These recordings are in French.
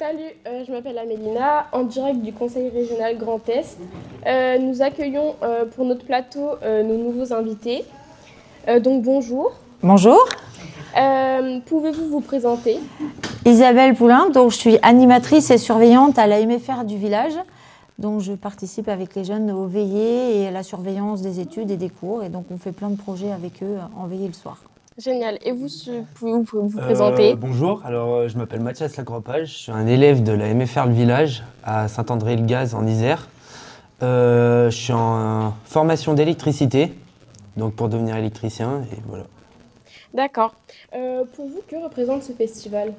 Salut, je m'appelle Amélina, en direct du Conseil régional Grand Est. Nous accueillons pour notre plateau nos nouveaux invités. Donc bonjour. Bonjour. Pouvez-vous vous présenter? Isabelle Poulain, donc je suis animatrice et surveillante à la MFR du village. Donc je participe avec les jeunes aux veillées et à la surveillance des études et des cours. Et donc on fait plein de projets avec eux en veillée le soir. Génial. Et vous, pouvez vous présenter? Bonjour, alors je m'appelle Mathias Lagropage, je suis un élève de la MFR Le Village à Saint-André-le-Gaz en Isère. Je suis en formation d'électricité, donc pour devenir électricien, et voilà. D'accord. Pour vous, que représente ce festival?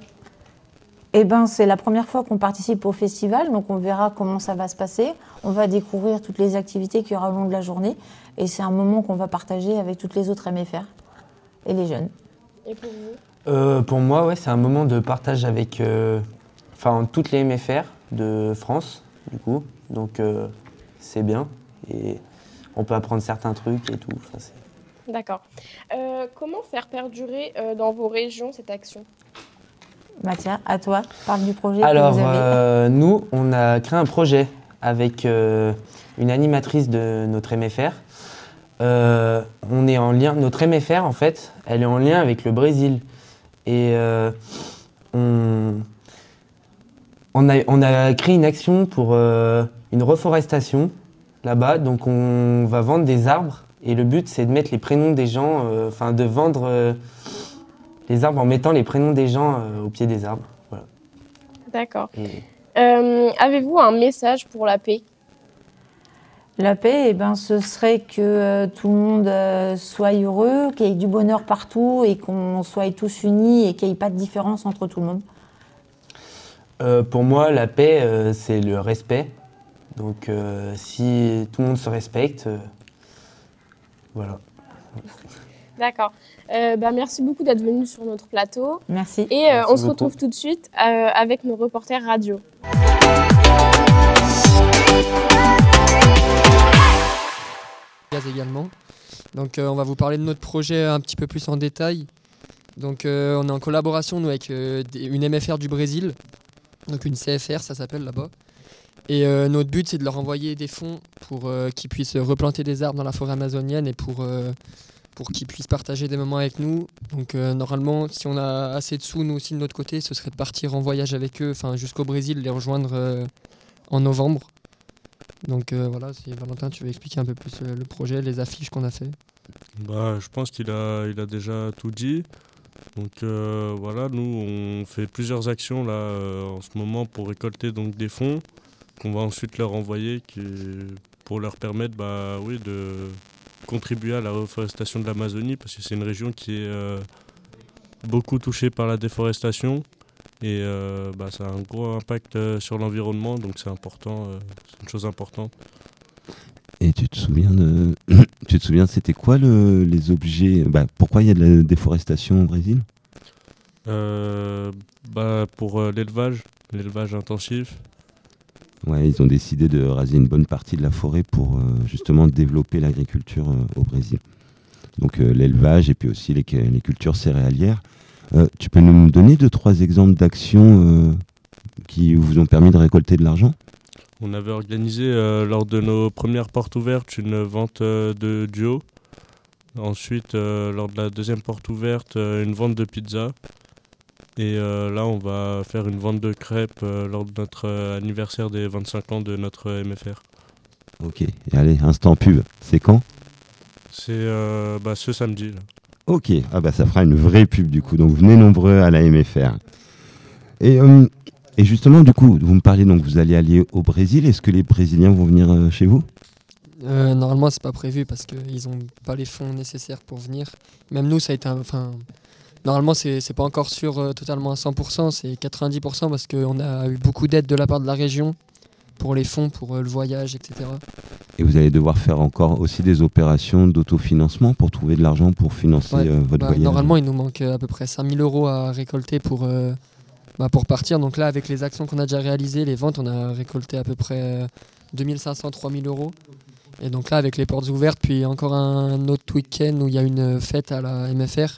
Eh ben, c'est la première fois qu'on participe au festival, donc on verra comment ça va se passer. On va découvrir toutes les activités qu'il y aura au long de la journée. Et c'est un moment qu'on va partager avec toutes les autres MFR et les jeunes. Et pour vous? Pour moi, ouais, c'est un moment de partage avec toutes les MFR de France, du coup. Donc c'est bien et on peut apprendre certains trucs et tout. D'accord. Comment faire perdurer dans vos régions cette action? Tiens, à toi, parle du projet Alors, que vous avez. nous, on a créé un projet avec une animatrice de notre MFR. On est en lien, notre MFR, en fait, elle est en lien avec le Brésil. Et on a créé une action pour une reforestation là-bas. Donc, on va vendre des arbres. Et le but, c'est de mettre les prénoms des gens, de vendre les arbres en mettant les prénoms des gens au pied des arbres. Voilà. D'accord. Avez-vous un message pour la paix? La paix, ce serait que tout le monde soit heureux, qu'il y ait du bonheur partout et qu'on soit tous unis et qu'il n'y ait pas de différence entre tout le monde. Pour moi, la paix, c'est le respect. Donc, si tout le monde se respecte, voilà. D'accord. Merci beaucoup d'être venu sur notre plateau. Merci. Et Merci on se beaucoup. retrouve tout de suite avec nos reporters radio. Également. Donc on va vous parler de notre projet un petit peu plus en détail. Donc on est en collaboration nous, avec une MFR du Brésil, donc une CFR ça s'appelle là-bas. Et notre but c'est de leur envoyer des fonds pour qu'ils puissent replanter des arbres dans la forêt amazonienne et pour qu'ils puissent partager des moments avec nous. Donc normalement si on a assez de sous nous aussi de notre côté, ce serait de partir en voyage avec eux, jusqu'au Brésil, les rejoindre en novembre. Donc voilà, si Valentin, tu veux expliquer un peu plus le projet, les affiches qu'on a fait. Je pense qu'il a déjà tout dit. Donc voilà, nous on fait plusieurs actions là en ce moment pour récolter donc des fonds qu'on va ensuite leur envoyer pour leur permettre de contribuer à la reforestation de l'Amazonie parce que c'est une région qui est beaucoup touchée par la déforestation. Et ça a un gros impact sur l'environnement, donc c'est important, c'est une chose importante. Et tu te souviens, c'était quoi les objets, pourquoi il y a de la déforestation au Brésil? Pour l'élevage intensif. Ouais, ils ont décidé de raser une bonne partie de la forêt pour justement développer l'agriculture au Brésil. Donc l'élevage et puis aussi les cultures céréalières. Tu peux nous donner 2-3 exemples d'actions qui vous ont permis de récolter de l'argent? On avait organisé lors de nos premières portes ouvertes une vente de duo. Ensuite, lors de la deuxième porte ouverte, une vente de pizza. Et là, on va faire une vente de crêpes lors de notre anniversaire des 25 ans de notre MFR. Ok, et allez, instant pub. C'est quand? C'est ce samedi. Là. Ok, ça fera une vraie pub du coup, donc venez nombreux à la MFR. Et justement, du coup, vous me parlez, donc vous allez aller au Brésil, est-ce que les Brésiliens vont venir chez vous? Normalement, c'est pas prévu parce qu'ils n'ont pas les fonds nécessaires pour venir. Même nous, ça a été normalement, c'est pas encore sûr totalement à 100%, c'est 90% parce qu'on a eu beaucoup d'aide de la part de la région pour les fonds, pour le voyage, etc. Et vous allez devoir faire encore aussi des opérations d'autofinancement pour trouver de l'argent pour financer votre voyage? Normalement, il nous manque à peu près 5 000 € à récolter pour partir. Donc là, avec les actions qu'on a déjà réalisées, les ventes, on a récolté à peu près 2 500 – 3 000 € Et donc là, avec les portes ouvertes, puis encore un autre week-end où il y a une fête à la MFR,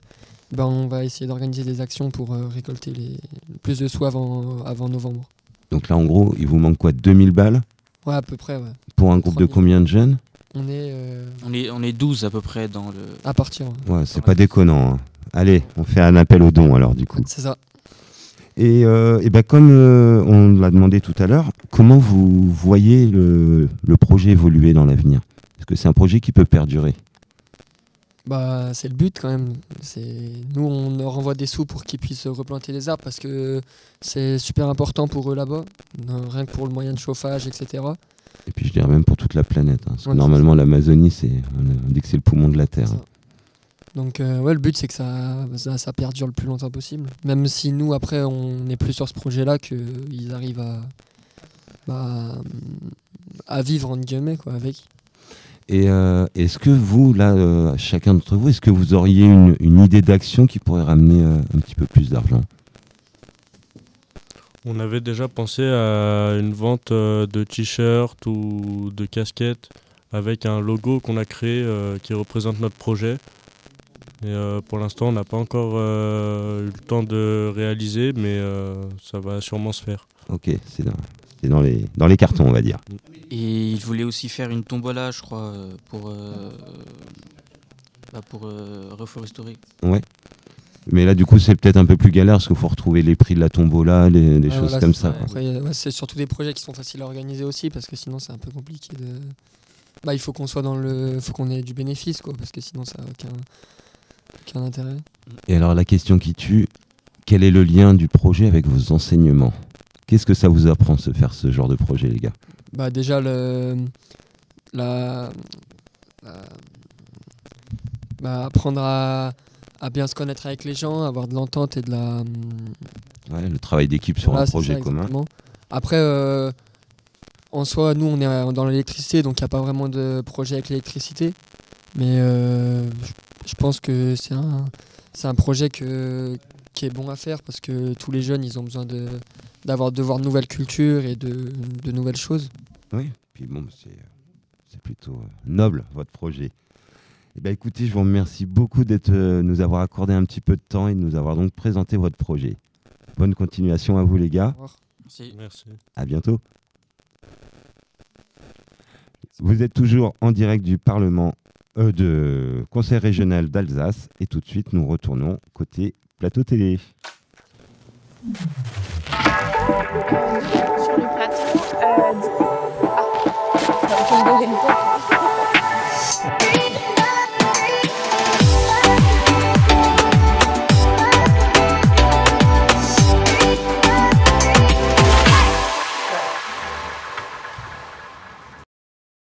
on va essayer d'organiser des actions pour récolter le plus de sous avant novembre. Donc là, en gros, il vous manque quoi, 2000 balles Ouais, à peu près, ouais. pour un groupe de 3000. combien de jeunes? On est On est 12 à peu près dans le. à partir. Ouais. Ouais, c'est pas déconnant, hein. Allez, on fait un appel aux dons alors du coup. C'est ça. Et ben, comme on l'a demandé tout à l'heure, comment vous voyez le projet évoluer dans l'avenir? Est-ce que c'est un projet qui peut perdurer? Bah, c'est le but quand même. Nous, on leur envoie des sous pour qu'ils puissent replanter les arbres parce que c'est super important pour eux là-bas, rien que pour le moyen de chauffage, etc. Et puis je dirais même pour toute la planète, hein, parce que Ouais, normalement l'Amazonie, on dit que c'est le poumon de la Terre. C'est ça. Donc ouais, le but c'est que ça perdure le plus longtemps possible. Même si nous après on n'est plus sur ce projet-là, qu'ils arrivent à vivre entre guillemets quoi avec. Et est-ce que vous, là, chacun d'entre vous, est-ce que vous auriez une idée d'action qui pourrait ramener un petit peu plus d'argent? On avait déjà pensé à une vente de t-shirts ou de casquettes avec un logo qu'on a créé qui représente notre projet. Et pour l'instant, on n'a pas encore eu le temps de réaliser, mais ça va sûrement se faire. Ok, c'est dans les cartons, on va dire. Et il voulait aussi faire une tombola, je crois, pour Reforesterie. Ouais. Mais là, du coup, c'est peut-être un peu plus galère parce qu'il faut retrouver les prix de la tombola, des Ouais, choses voilà, comme c'est ça. ça. Après, c'est surtout des projets qui sont faciles à organiser aussi parce que sinon c'est un peu compliqué de. Bah, il faut qu'on soit faut qu'on ait du bénéfice quoi, parce que sinon ça n'a aucun intérêt. Et alors, la question qui tue, quel est le lien du projet avec vos enseignements? Qu'est-ce que ça vous apprend de faire ce genre de projet, les gars? Bah déjà apprendre à bien se connaître avec les gens, avoir de l'entente et de la. Ouais, le travail d'équipe sur Voilà, un c'est projet ça, commun. exactement. Après, en soi, nous, on est dans l'électricité, donc il n'y a pas vraiment de projet avec l'électricité. Mais je pense que c'est un projet qui est bon à faire parce que tous les jeunes, ils ont besoin de voir de nouvelles cultures et de nouvelles choses. Oui, puis bon, c'est plutôt noble, votre projet. Eh ben, écoutez, je vous remercie beaucoup de nous avoir accordé un petit peu de temps et de nous avoir donc présenté votre projet. Bonne continuation à vous, les gars. Au revoir. Merci. Merci. À bientôt. Vous êtes toujours en direct du Parlement de Conseil régional d'Alsace et tout de suite, nous retournons côté plateau télé.